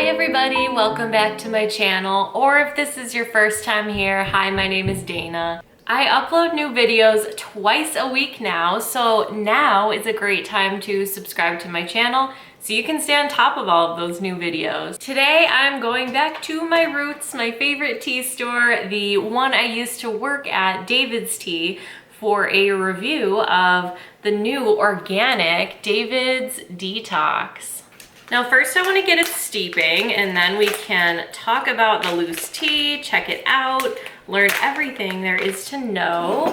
everybody, welcome back to my channel, or if this is your first time here, hi, my name is Dana. I upload new videos twice a week now, so now is a great time to subscribe to my channel so you can stay on top of all of those new videos. Today I'm going back to my roots, my favorite tea store, the one I used to work at, DaVIDStea, for a review of the new organic David's Detox. Now first I want to get it steeping and then we can talk about the loose tea, check it out, learn everything there is to know.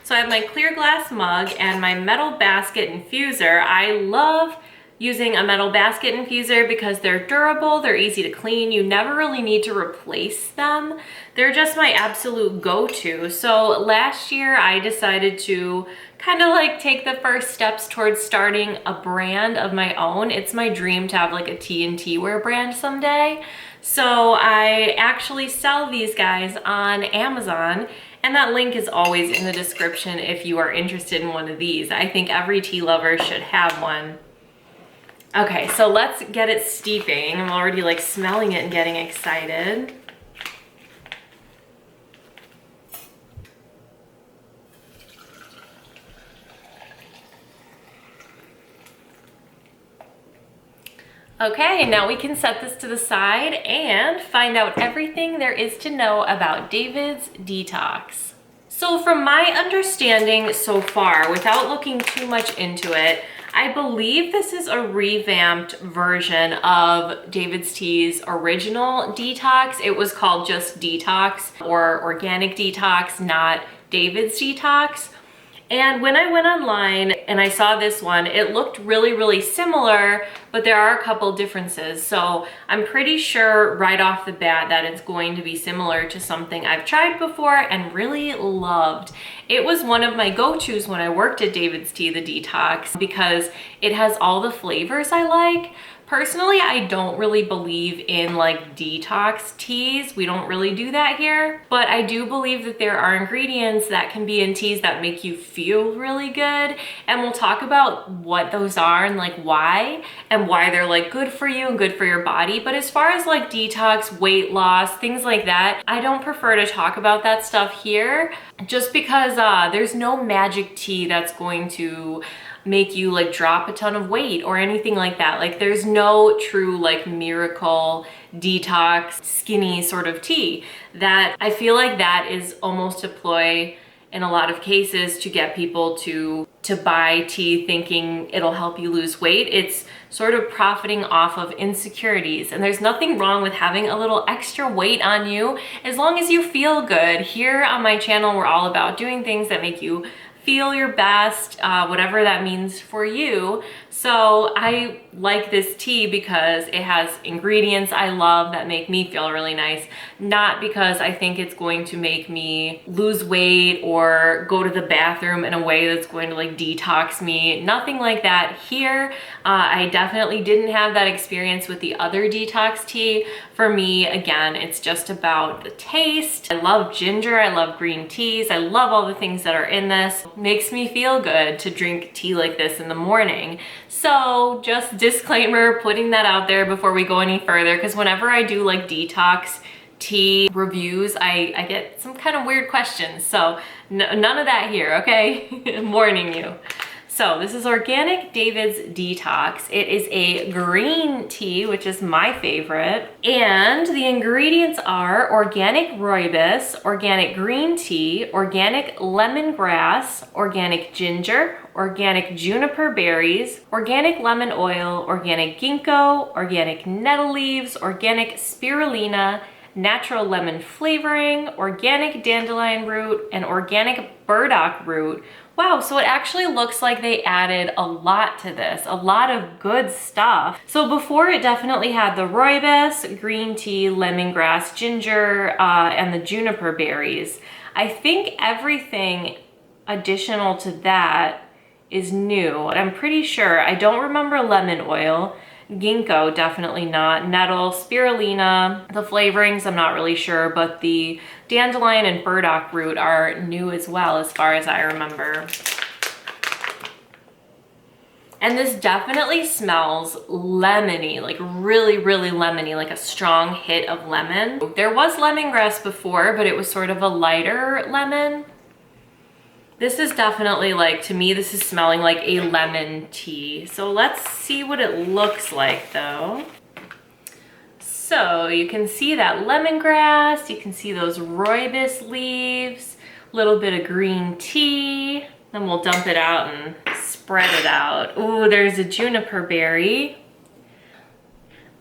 So I have my clear glass mug and my metal basket infuser. I love using a metal basket infuser because they're durable, they're easy to clean, you never really need to replace them. They're just my absolute go-to. So last year I decided to kind of like take the first steps towards starting a brand of my own. It's my dream to have like a tea and teaware brand someday. So I actually sell these guys on Amazon, and that link is always in the description if you are interested in one of these. I think every tea lover should have one. Okay, so let's get it steeping. I'm already like smelling it and getting excited. Okay, now we can set this to the side and find out everything there is to know about David's Detox. So from my understanding so far, without looking too much into it, I believe this is a revamped version of DaVIDStea's original Detox. It was called just Detox or Organic Detox, not David's Detox. And when I went online and I saw this one, it looked really similar, but there are a couple differences. So I'm pretty sure right off the bat that it's going to be similar to something I've tried before and really loved. It was one of my go-tos when I worked at DaVIDStea, the Detox, because it has all the flavors I like. Personally, I don't really believe in like detox teas. We don't really do that here, but I do believe that there are ingredients that can be in teas that make you feel really good. And we'll talk about what those are and like why they're like good for you and good for your body. But as far as like detox, weight loss, things like that, I don't prefer to talk about that stuff here just because there's no magic tea that's going to make you like drop a ton of weight or anything like that. Like there's no true like miracle detox skinny sort of tea. That I feel like that is almost a ploy in a lot of cases to get people to buy tea thinking it'll help you lose weight. It's sort of profiting off of insecurities, and there's nothing wrong with having a little extra weight on you as long as you feel good. Here on my channel, we're all about doing things that make you feel your best, whatever that means for you. So I like this tea because it has ingredients I love that make me feel really nice, not because I think it's going to make me lose weight or go to the bathroom in a way that's going to like detox me. Nothing like that here. I definitely didn't have that experience with the other detox tea. For me, again, it's just about the taste. I love ginger, I love green teas, I love all the things that are in this. Makes me feel good to drink tea like this in the morning. So just disclaimer, putting that out there before we go any further, because whenever I do like detox tea reviews, I get some kind of weird questions. So none of that here, okay? I'm warning you. So this is Organic David's Detox. It is a green tea, which is my favorite. And the ingredients are organic rooibos, organic green tea, organic lemongrass, organic ginger, organic juniper berries, organic lemon oil, organic ginkgo, organic nettle leaves, organic spirulina, natural lemon flavoring, organic dandelion root, and organic burdock root. Wow, so it actually looks like they added a lot to this, a lot of good stuff. So before it definitely had the rooibos, green tea, lemongrass, ginger, and the juniper berries. I think everything additional to that is new. I'm pretty sure, I don't remember lemon oil. Ginkgo, definitely not. Nettle, spirulina, the flavorings, I'm not really sure, but the dandelion and burdock root are new as well, as far as I remember. And this definitely smells lemony, like really, really lemony, like a strong hit of lemon. There was lemongrass before, but it was sort of a lighter lemon. This is definitely like, to me, this is smelling like a lemon tea. So let's see what it looks like though. So you can see that lemongrass, you can see those rooibos leaves, a little bit of green tea. Then we'll dump it out and spread it out. Ooh, there's a juniper berry.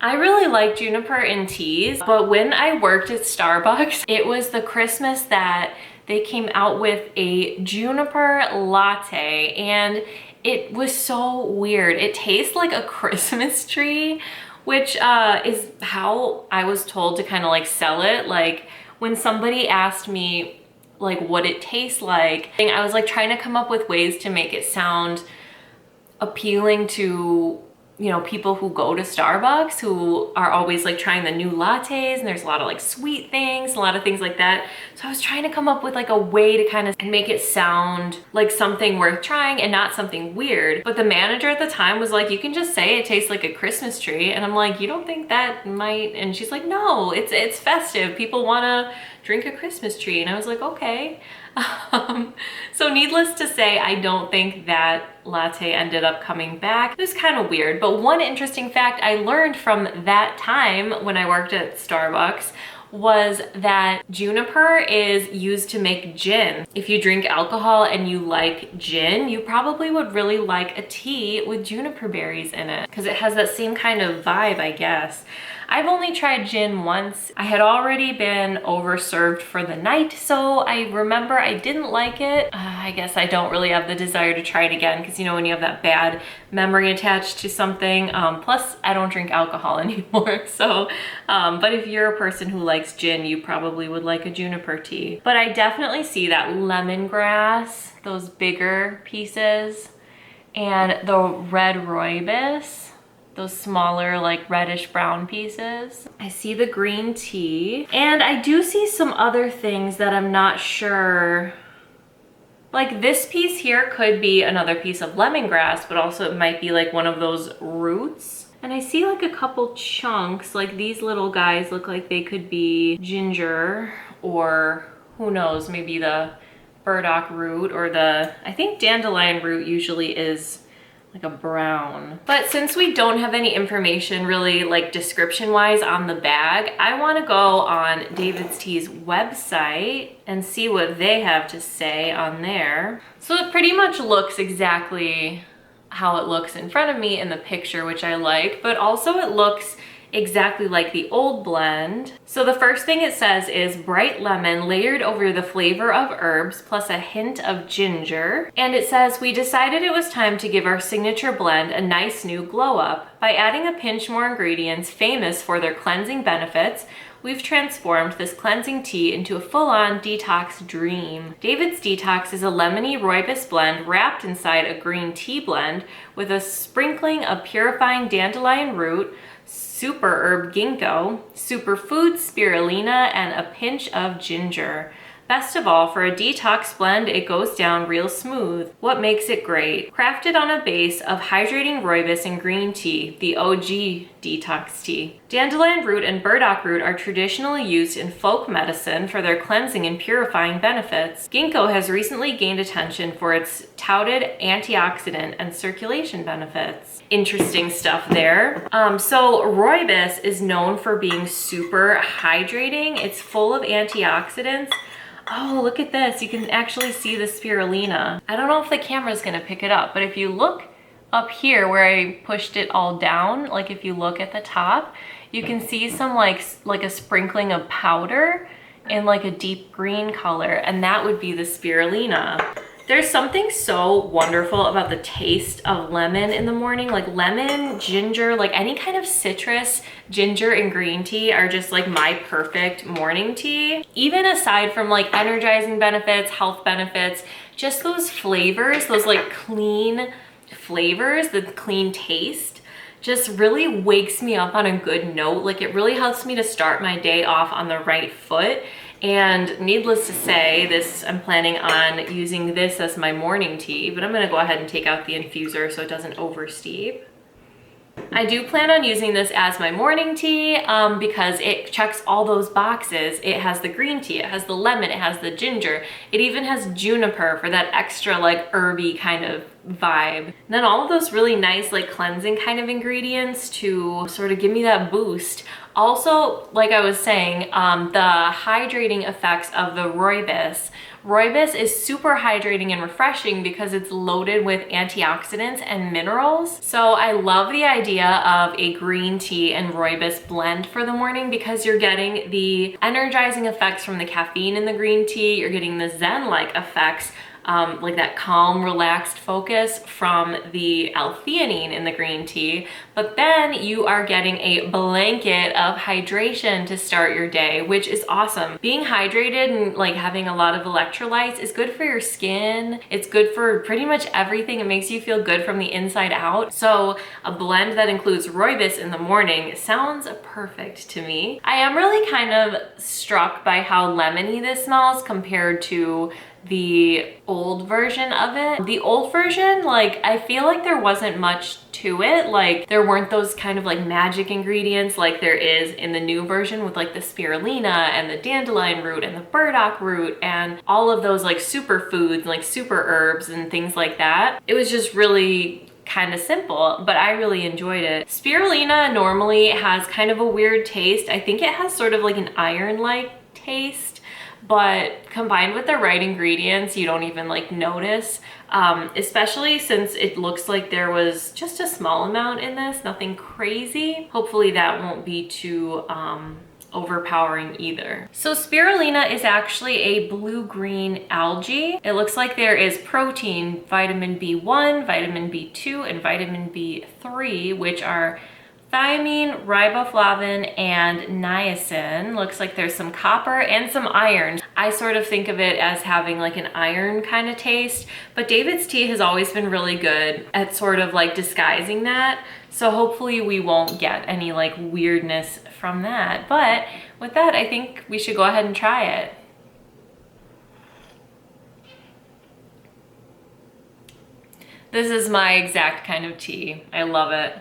I really like juniper in teas, but when I worked at Starbucks, it was the Christmas that they came out with a juniper latte, and it was so weird. It tastes like a Christmas tree, which is how I was told to kind of like sell it. Like when somebody asked me like what it tastes like, I was like trying to come up with ways to make it sound appealing to, you know, people who go to Starbucks, who are always like trying the new lattes, and there's a lot of like sweet things, a lot of things like that. So I was trying to come up with like a way to kind of make it sound like something worth trying and not something weird. But the manager at the time was like, you can just say it tastes like a Christmas tree. And I'm like, you don't think that might? And she's like, no, it's festive. People want to drink a Christmas tree. And I was like, okay. So needless to say, I don't think that latte ended up coming back. It was kind of weird, but one interesting fact I learned from that time when I worked at Starbucks was that juniper is used to make gin. If you drink alcohol and you like gin, you probably would really like a tea with juniper berries in it because it has that same kind of vibe, I guess. I've only tried gin once. I had already been overserved for the night, so I remember I didn't like it. I guess I don't really have the desire to try it again because, you know, when you have that bad memory attached to something, plus I don't drink alcohol anymore. So, but if you're a person who likes gin, you probably would like a juniper tea. But I definitely see that lemongrass, those bigger pieces, and the red rooibos, those smaller like reddish brown pieces. I see the green tea, and I do see some other things that I'm not sure. Like this piece here could be another piece of lemongrass, but also it might be like one of those roots. And I see like a couple chunks, like these little guys look like they could be ginger, or who knows, maybe the burdock root, or I think dandelion root usually is like a brown. But since we don't have any information really like description wise on the bag, I want to go on DaVIDStea's website and see what they have to say on there. So it pretty much looks exactly how it looks in front of me in the picture, which I like, but also it looks exactly like the old blend. So the first thing it says is bright lemon layered over the flavor of herbs plus a hint of ginger. And it says, we decided it was time to give our signature blend a nice new glow up. By adding a pinch more ingredients famous for their cleansing benefits, we've transformed this cleansing tea into a full-on detox dream. David's Detox is a lemony rooibos blend wrapped inside a green tea blend with a sprinkling of purifying dandelion root, super herb ginkgo, superfood spirulina, and a pinch of ginger. Best of all, for a detox blend, it goes down real smooth. What makes it great? Crafted on a base of hydrating rooibos and green tea, the OG detox tea. Dandelion root and burdock root are traditionally used in folk medicine for their cleansing and purifying benefits. Ginkgo has recently gained attention for its touted antioxidant and circulation benefits. Interesting stuff there. So rooibos is known for being super hydrating. It's full of antioxidants. Oh, look at this. You can actually see the spirulina. I don't know if the camera's gonna pick it up, but if you look up here where I pushed it all down, like if you look at the top, you can see some like a sprinkling of powder in like a deep green color, and that would be the spirulina. There's something so wonderful about the taste of lemon in the morning. Like lemon, ginger, like any kind of citrus, ginger and green tea are just like my perfect morning tea. Even aside from like energizing benefits, health benefits, just those flavors, those like clean flavors, the clean taste, just really wakes me up on a good note. Like it really helps me to start my day off on the right foot. And needless to say, I'm planning on using this as my morning tea, but I'm gonna go ahead and take out the infuser so it doesn't oversteep. I do plan on using this as my morning tea because it checks all those boxes. It has the green tea, it has the lemon, it has the ginger, it even has juniper for that extra like herby kind of vibe. And then all of those really nice like cleansing kind of ingredients to sort of give me that boost. Also, like I was saying, the hydrating effects of the rooibos. Rooibos is super hydrating and refreshing because it's loaded with antioxidants and minerals. So I love the idea of a green tea and rooibos blend for the morning because you're getting the energizing effects from the caffeine in the green tea, you're getting the zen-like effects, like that calm, relaxed focus from the L-theanine in the green tea, but then you are getting a blanket of hydration to start your day, which is awesome. Being hydrated and like having a lot of electrolytes is good for your skin. It's good for pretty much everything. It makes you feel good from the inside out. So a blend that includes rooibos in the morning sounds perfect to me. I am really kind of struck by how lemony this smells compared to the old version of it. The old version, like, I feel like there wasn't much to it. Like, there weren't those kind of like magic ingredients like there is in the new version with like the spirulina and the dandelion root and the burdock root and all of those like superfoods, like super herbs and things like that. It was just really kind of simple, but I really enjoyed it. Spirulina normally has kind of a weird taste. I think it has sort of like an iron-like taste, but combined with the right ingredients, you don't even like notice, especially since it looks like there was just a small amount in this, nothing crazy. Hopefully that won't be too overpowering either. So spirulina is actually a blue-green algae. It looks like there is protein, vitamin B1, vitamin B2, and vitamin B3, which are thiamine, riboflavin, and niacin. Looks like there's some copper and some iron. I sort of think of it as having like an iron kind of taste, but DAVIDStea has always been really good at sort of like disguising that. So hopefully we won't get any like weirdness from that. But with that, I think we should go ahead and try it. This is my exact kind of tea. I love it.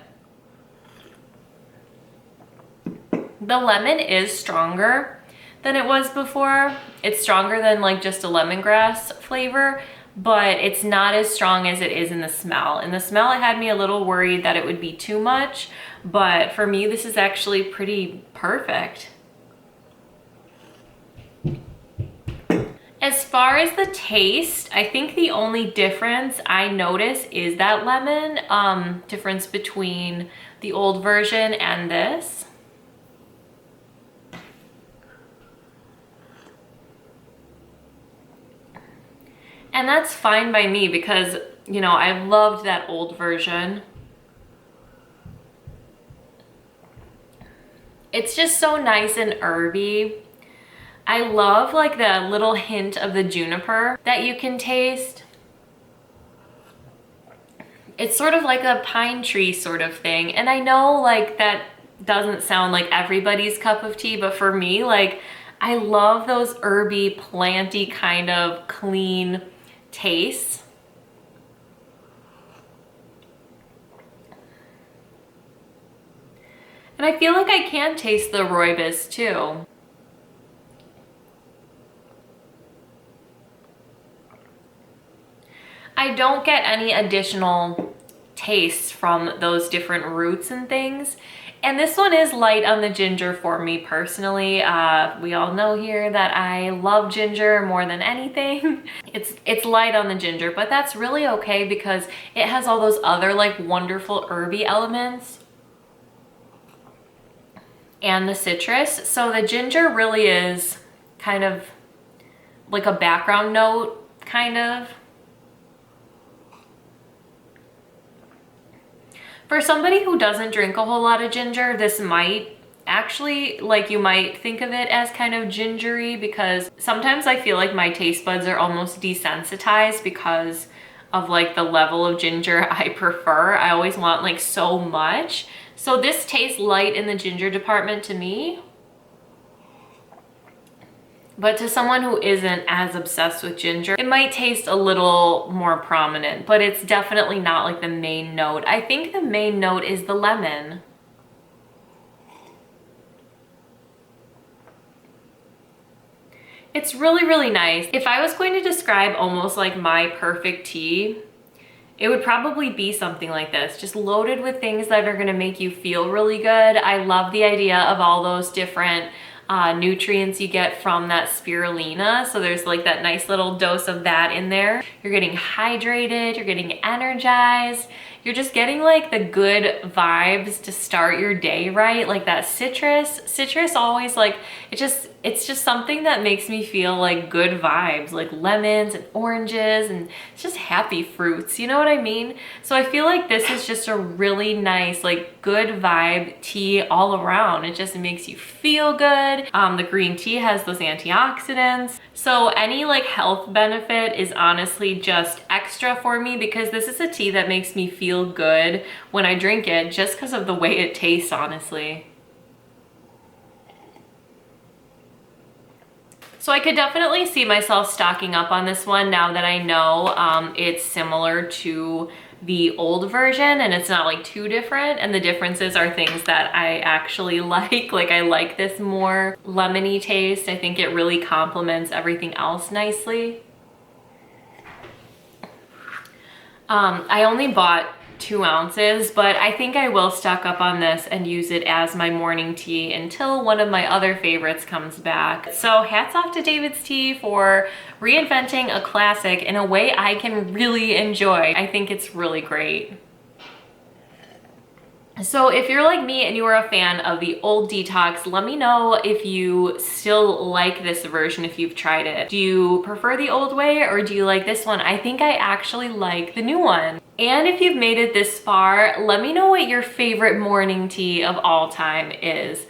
The lemon is stronger than it was before. It's stronger than like just a lemongrass flavor, but it's not as strong as it is in the smell. In the smell, it had me a little worried that it would be too much, but for me, this is actually pretty perfect. As far as the taste, I think the only difference I notice is that lemon difference between the old version and this. And that's fine by me because, you know, I loved that old version. It's just so nice and herby. I love like the little hint of the juniper that you can taste. It's sort of like a pine tree sort of thing. And I know like that doesn't sound like everybody's cup of tea, but for me, like I love those herby, planty kind of clean tastes. And I feel like I can taste the rooibos too. I don't get any additional tastes from those different roots and things. And this one is light on the ginger for me personally. We all know here that I love ginger more than anything. It's light on the ginger, but that's really okay because it has all those other like wonderful herby elements and the citrus. So the ginger really is kind of like a background note, kind of. For somebody who doesn't drink a whole lot of ginger, this might actually, like you might think of it as kind of gingery because sometimes I feel like my taste buds are almost desensitized because of like the level of ginger I prefer. I always want like so much. So this tastes light in the ginger department to me. But to someone who isn't as obsessed with ginger, it might taste a little more prominent, but it's definitely not like the main note. I think the main note is the lemon. It's really, really nice. If I was going to describe almost like my perfect tea, it would probably be something like this, just loaded with things that are gonna make you feel really good. I love the idea of all those different nutrients you get from that spirulina. So there's like that nice little dose of that in there. You're getting hydrated, you're getting energized. You're just getting like the good vibes to start your day, right? Like that citrus always like, it's just something that makes me feel like good vibes, like lemons and oranges and it's just happy fruits, you know what I mean? So I feel like this is just a really nice, like good vibe tea all around. It just makes you feel good. The green tea has those antioxidants. So any like health benefit is honestly just extra for me because this is a tea that makes me feel good when I drink it just because of the way it tastes, honestly. So I could definitely see myself stocking up on this one now that I know it's similar to the old version and it's not like too different, and the differences are things that I actually like. Like I like this more lemony taste. I think it really complements everything else nicely. I only bought 2 ounces, but I think I will stock up on this and use it as my morning tea until one of my other favorites comes back. So hats off to DaVIDStea for reinventing a classic in a way I can really enjoy. I think it's really great. So if you're like me and you are a fan of the old Detox, let me know if you still like this version, if you've tried it. Do you prefer the old way or do you like this one? I think I actually like the new one. And if you've made it this far, let me know what your favorite morning tea of all time is.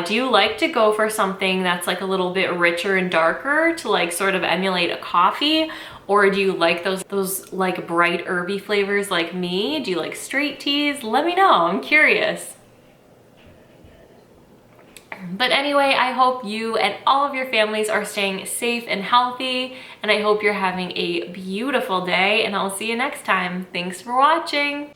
Do you like to go for something that's like a little bit richer and darker to like sort of emulate a coffee? Or do you like those like bright herby flavors like me? Do you like straight teas? Let me know, I'm curious. But anyway, I hope you and all of your families are staying safe and healthy, and I hope you're having a beautiful day, and I'll see you next time. Thanks for watching.